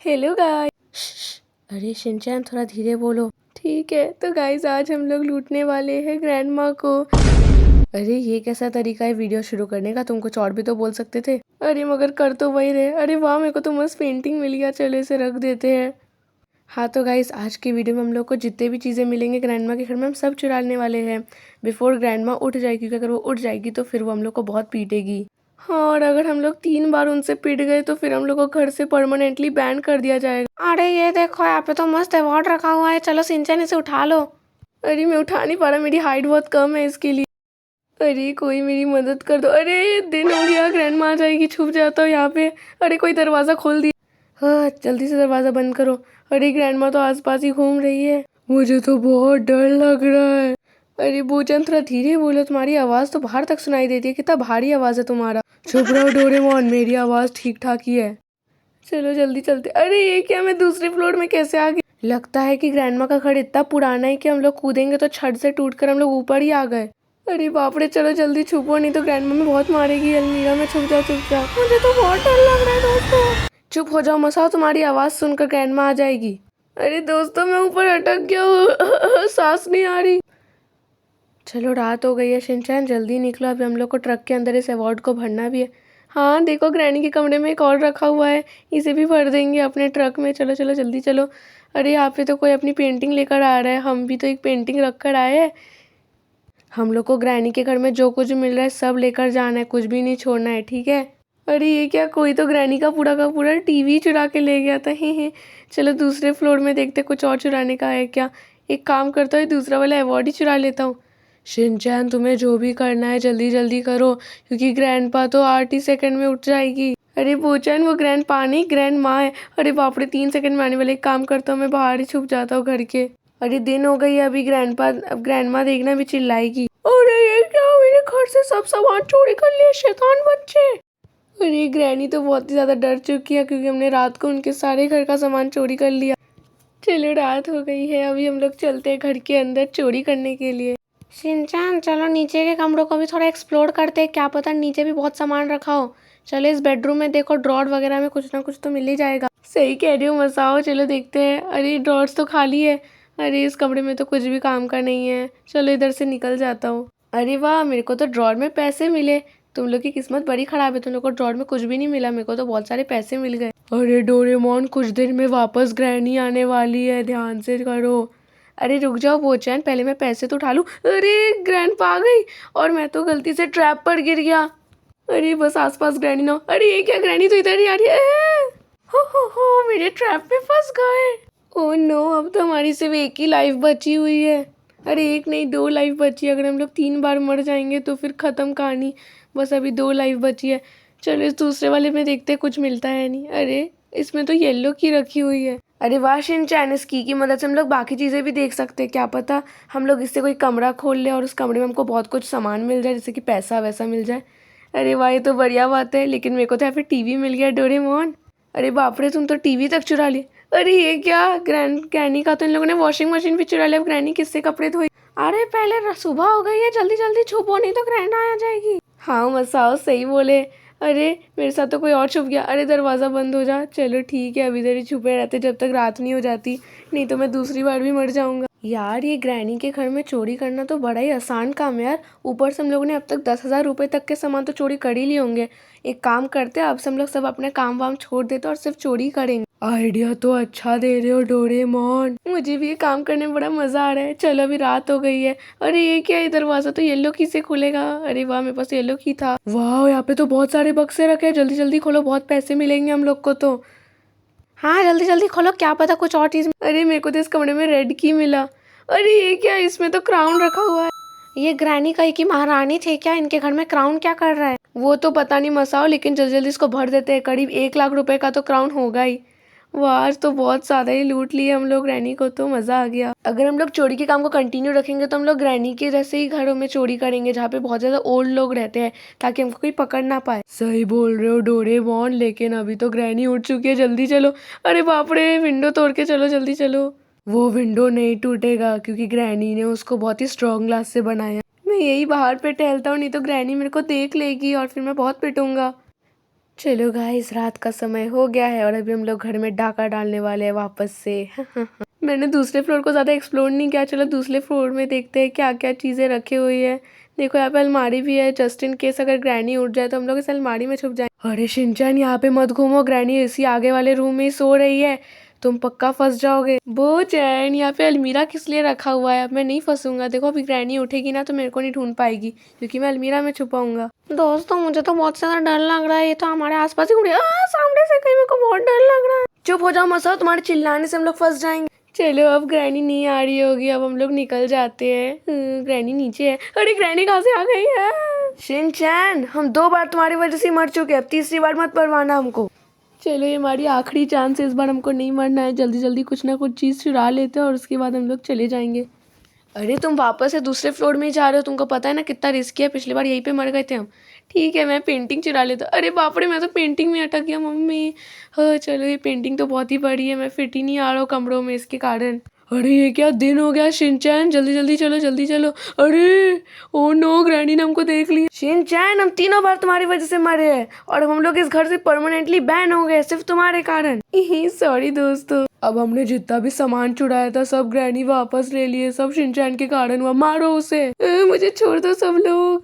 Hello guys. अरे Shinchan थोड़ा धीरे बोलो। ठीक है। तो गाइस आज हम लोग लूटने वाले हैं ग्रैंडमा को। अरे ये कैसा तरीका है वीडियो शुरू करने का, तुम कुछ और भी तो बोल सकते थे। अरे मगर कर तो वही रहे। अरे वाह, मेरे को तो मस्त पेंटिंग मिल गया, चलो इसे रख देते हैं। हाँ तो गाइस आज की वीडियो में हम लोग को जितने भी चीज़ें मिलेंगे ग्रैंडमा के घर में हम सब चुराने वाले हैं बिफोर ग्रैंडमा उठ जाएगी, क्योंकि अगर वो उठ जाएगी तो फिर वो हम लोग को बहुत पीटेगी। हाँ, और अगर हम लोग 3 बार उनसे पिट गए तो फिर हम लोग को घर से परमानेंटली बैन कर दिया जाएगा। अरे ये देखो, यहाँ पे तो मस्त अवार्ड रखा हुआ है, चलो सिंचन इसे उठा लो। अरे मैं उठा नहीं पा रहा, मेरी हाइट बहुत कम है इसके लिए। अरे कोई मेरी मदद कर दो। अरे दिन हो गया, ग्रैंडमा आ जाएगी, छुप जाता हूँ यहाँ पे। अरे कोई दरवाज़ा खोल दिया। हाँ जल्दी से दरवाज़ा बंद करो। अरे ग्रैंडमा तो आसपास ही घूम रही है, मुझे तो बहुत डर लग रहा है। अरे बूचन थोड़ा धीरे बोलो, तुम्हारी आवाज़ तो बाहर तक सुनाई देती है, कितना भारी आवाज़ है तुम्हारा। चुप रहो डोरेमोन, मेरी आवाज़ ठीक ठाक ही है। चलो जल्दी चलते। अरे ये क्या, मैं दूसरे फ्लोर में कैसे आ गई। लगता है कि ग्रैंडमा का घर इतना पुराना है कि हम लोग कूदेंगे तो छत से टूटकर हम लोग ऊपर ही आ गए। अरे बाप रे, चलो जल्दी छुपो, नहीं तो ग्रैंडमा में बहुत मारेगी। अलमीरा में छुप जाओ चुपचाप, मुझे तो बहुत डर लग रहा है दोस्तों। चुप हो जाओ मसाओ, तुम्हारी आवाज़ सुनकर ग्रैंडमा आ जाएगी। अरे दोस्तों मैं ऊपर अटक गया हूँ सांस नहीं आ रही। चलो रात हो गई है शिनचैन, जल्दी निकलो, अभी हम लोग को ट्रक के अंदर इस अवार्ड को भरना भी है। हाँ देखो, ग्रैनी के कमरे में एक और रखा हुआ है, इसे भी भर देंगे अपने ट्रक में। चलो चलो जल्दी चलो। अरे यहाँ पे तो कोई अपनी पेंटिंग लेकर आ रहा है, हम भी तो एक पेंटिंग रख कर आए हैं। हम लोग को ग्रैनी के घर में जो कुछ मिल रहा है सब लेकर जाना है, कुछ भी नहीं छोड़ना है, ठीक है। अरे ये क्या, कोई तो ग्रैनी का पूरा टीवी चुरा के ले गया था। हे चलो दूसरे फ्लोर में देखते कुछ और चुराने का है क्या। एक काम करता हूँ, दूसरा वाला अवार्ड ही चुरा लेता हूँ। शिनचैन तुम्हें जो भी करना है जल्दी जल्दी करो, क्योंकि ग्रैंडपा तो 8 ही सेकंड में उठ जाएगी। अरे बोचैन, वो ग्रैंडपा नहीं ग्रैंड माँ है। अरे बाप रे, 3 सेकंड में आने वाले। एक काम करता हूँ, मैं बाहर ही छुप जाता हूँ घर के। अरे दिन हो गई है, अभी ग्रैंडपा अब ग्रैंडमा देखना भी चिल्लाएगी। अरे ये क्या, मेरे घर से सब सामान चोरी कर लिए शैतान बच्चे। अरे ग्रैनी तो बहुत ही ज़्यादा डर चुकी है, क्योंकि हमने रात को उनके सारे घर का सामान चोरी कर लिया। चलो रात हो गई है, अभी हम लोग चलते हैं घर के अंदर चोरी करने के लिए। शिनचैन चलो नीचे के कमरों को भी थोड़ा एक्सप्लोर करते हैं, क्या पता नीचे भी बहुत सामान रखा हो। चलो इस बेडरूम में देखो, ड्रॉर वगैरह में कुछ ना कुछ तो मिल ही जाएगा। सही कह रही हो मसाओ, चलो देखते हैं। अरे ड्रॉर्स तो खाली है। अरे इस कमरे में तो कुछ भी काम का नहीं है, चलो इधर से निकल जाता हूँ। अरे वाह, मेरे को तो ड्रॉर में पैसे मिले। तुम लोग की किस्मत बड़ी खराब है, तुम लोग को ड्रॉर में कुछ भी नहीं मिला, मेरे को तो बहुत सारे पैसे मिल गए। अरे डोरेमोन, कुछ देर में वापस ग्रैनी आने वाली है, ध्यान से करो। अरे रुक जाओ बोचैन, पहले मैं पैसे तो उठा लूं। अरे ग्रैंडपा आ गई और मैं तो गलती से ट्रैप पर गिर गया। अरे बस आसपास ग्रैनी ना हो। अरे ये क्या, ग्रैनी तो इधर ही आ रही है। हो मेरे ट्रैप में फंस गए। ओह नो, अब तो हमारी सिर्फ एक ही लाइफ बची हुई है। अरे एक नहीं, 2 लाइफ बची है। अगर हम लोग 3 बार मर जाएंगे तो फिर ख़त्म कहानी। बस अभी 2 लाइफ बची है। चलो इस दूसरे वाले में देखते कुछ मिलता है नहीं। अरे इसमें तो येलो की रखी हुई है। अरे वाह शिनचैन, इस की मदद से हम लोग बाकी चीज़ें भी देख सकते हैं, क्या पता हम लोग इससे कोई कमरा खोल ले और उस कमरे में हमको बहुत कुछ सामान मिल जाए, जैसे कि पैसा वैसा मिल जाए। अरे वाह, ये तो बढ़िया बात है, लेकिन मेरे को तो यहाँ पे टीवी मिल गया डोरेमोन। अरे बाप रे, तुम तो टीवी तक चुरा लिए। अरे ये क्या, ग्रैनी का तो इन लोगों ने वॉशिंग मशीन भी चुरा लिया। अब ग्रैनी किससे कपड़े धोई। अरे पहले सुबह हो गई है, जल्दी जल्दी छुपो, नहीं तो ग्रैंड आ जाएगी। हाँ मसाओ सही बोले। अरे मेरे साथ तो कोई और छुप गया। अरे दरवाज़ा बंद हो जा। चलो ठीक है, अभी इधर ही छुपे रहते जब तक रात नहीं हो जाती, नहीं तो मैं दूसरी बार भी मर जाऊंगा। यार ये ग्रैनी के घर में चोरी करना तो बड़ा ही आसान काम है यार। ऊपर से हम लोगों ने अब तक 10,000 रुपये तक के सामान तो चोरी कर ही लिए होंगे। एक काम करते हैं, अब से हम लोग सब अपने काम वाम छोड़ देते और सिर्फ चोरी करेंगे। आइडिया तो अच्छा दे रहे हो डोरेमोन, मुझे भी ये काम करने में बड़ा मजा आ रहा है। चलो अभी रात हो गई है। अरे ये क्या है, दरवाजा तो येलो की से खुलेगा। अरे वाह, मेरे पास येलो की था। वाह, यहाँ पे तो बहुत सारे बक्से रखे हैं, जल्दी जल्दी खोलो, बहुत पैसे मिलेंगे हम लोग को तो। हाँ जल्दी जल्दी खोलो, क्या पता कुछ और चीज। अरे मेरे को तो इस कमरे में रेड की मिला। अरे ये क्या, इसमें तो क्राउन रखा हुआ है। ये ग्रैनी कहीं की महारानी थे क्या, इनके घर में क्राउन क्या कर रहा है। वो तो पता नहीं मसाओ, लेकिन जल्दी जल्दी इसको भर देते हैं। करीब 1 लाख रुपए का तो क्राउन होगा ही। वाह, आज तो बहुत ज़्यादा ही लूट लिए हम लोग ग्रैनी को, तो मज़ा आ गया। अगर हम लोग चोरी के काम को कंटिन्यू रखेंगे तो हम लोग ग्रैनी के जैसे ही घरों में चोरी करेंगे, जहाँ पे बहुत ज़्यादा ओल्ड लोग रहते हैं, ताकि हमको कोई पकड़ ना पाए। सही बोल रहे हो डोरेमोन, लेकिन अभी तो ग्रैनी उठ चुकी है, जल्दी चलो। अरे बाप रे, विंडो तोड़ के चलो, जल्दी चलो। वो विंडो नहीं टूटेगा, क्योंकि ग्रैनी ने उसको बहुत ही स्ट्रॉन्ग ग्लास से बनाया। मैं यही बाहर पे टहलता हूँ, नहीं तो ग्रैनी मेरे को देख लेगी और फिर मैं बहुत पिटूंगा। चलो गाइस, रात का समय हो गया है और अभी हम लोग घर में डाका डालने वाले हैं वापस से। मैंने दूसरे फ्लोर को ज़्यादा एक्सप्लोर नहीं किया। चलो दूसरे फ्लोर में देखते हैं क्या क्या चीज़ें रखी हुई है। देखो यहाँ पे अलमारी भी है, जस्ट इन केस अगर ग्रैनी उठ जाए तो हम लोग इस अलमारी में छुप जाए। अरे शिनचैन, यहाँ पे मत घूमो, ग्रैनी इसी आगे वाले रूम में ही सो रही है, तुम पक्का फंस जाओगे। बोचैन, यहाँ पे अलमीरा किस लिए रखा हुआ है? अब मैं नहीं फंसूंगा। देखो अभी ग्रैनी उठेगी ना तो मेरे को नहीं ढूंढ पाएगी क्योंकि मैं अलमीरा में छुपाऊंगा। दोस्तों मुझे तो बहुत ज्यादा डर लग रहा है, ये तो हमारे आसपास ही उड़ी सामने से, कहीं मेरे को बहुत डर लग रहा है। चुप हो जाओ मसा, तुम्हारे चिल्लाने से हम लोग फंस जाएंगे। चलो अब ग्रैनी नहीं आ रही होगी, अब हम लोग निकल जाते हैं। ग्रैनी नीचे है। अरे ग्रैनी कहाँ से आ गई है? शिनचैन, हम 2 बार तुम्हारी वजह से मर चुके हैं, अब तीसरी बार मत मरवाना हमको। चलो ये हमारी आखिरी चांस है, इस बार हमको नहीं मरना है। जल्दी जल्दी कुछ ना कुछ चीज़ चुरा लेते हैं और उसके बाद हम लोग चले जाएंगे। अरे तुम वापस से दूसरे फ्लोर में ही जा रहे हो, तुमको पता है ना कितना रिस्की है, पिछली बार यहीं पे मर गए थे हम। ठीक है मैं पेंटिंग चुरा लेता। अरे बाप रे, मैं तो पेंटिंग में अटक गया मम्मी। हाँ चलो, ये पेंटिंग तो बहुत ही बड़ी है, मैं फिट ही नहीं आ रहा हूँ कमरों में इसके कारण। अरे ये क्या दिन हो गया शिनचैन, जल्दी जल्दी चलो जल्दी चलो। अरे ओ नो, ग्रैनी ने हमको देख लिया। शिनचैन, हम 3 बार तुम्हारी वजह से मरे हैं और हम लोग इस घर से परमानेंटली बैन हो गए सिर्फ तुम्हारे कारण। सॉरी दोस्तों। अब हमने जितना भी सामान चुराया था सब ग्रैनी वापस ले लिए, सब शिनचैन के कारण हुआ। मारो उसे, मुझे छोड़ दो सब लोग।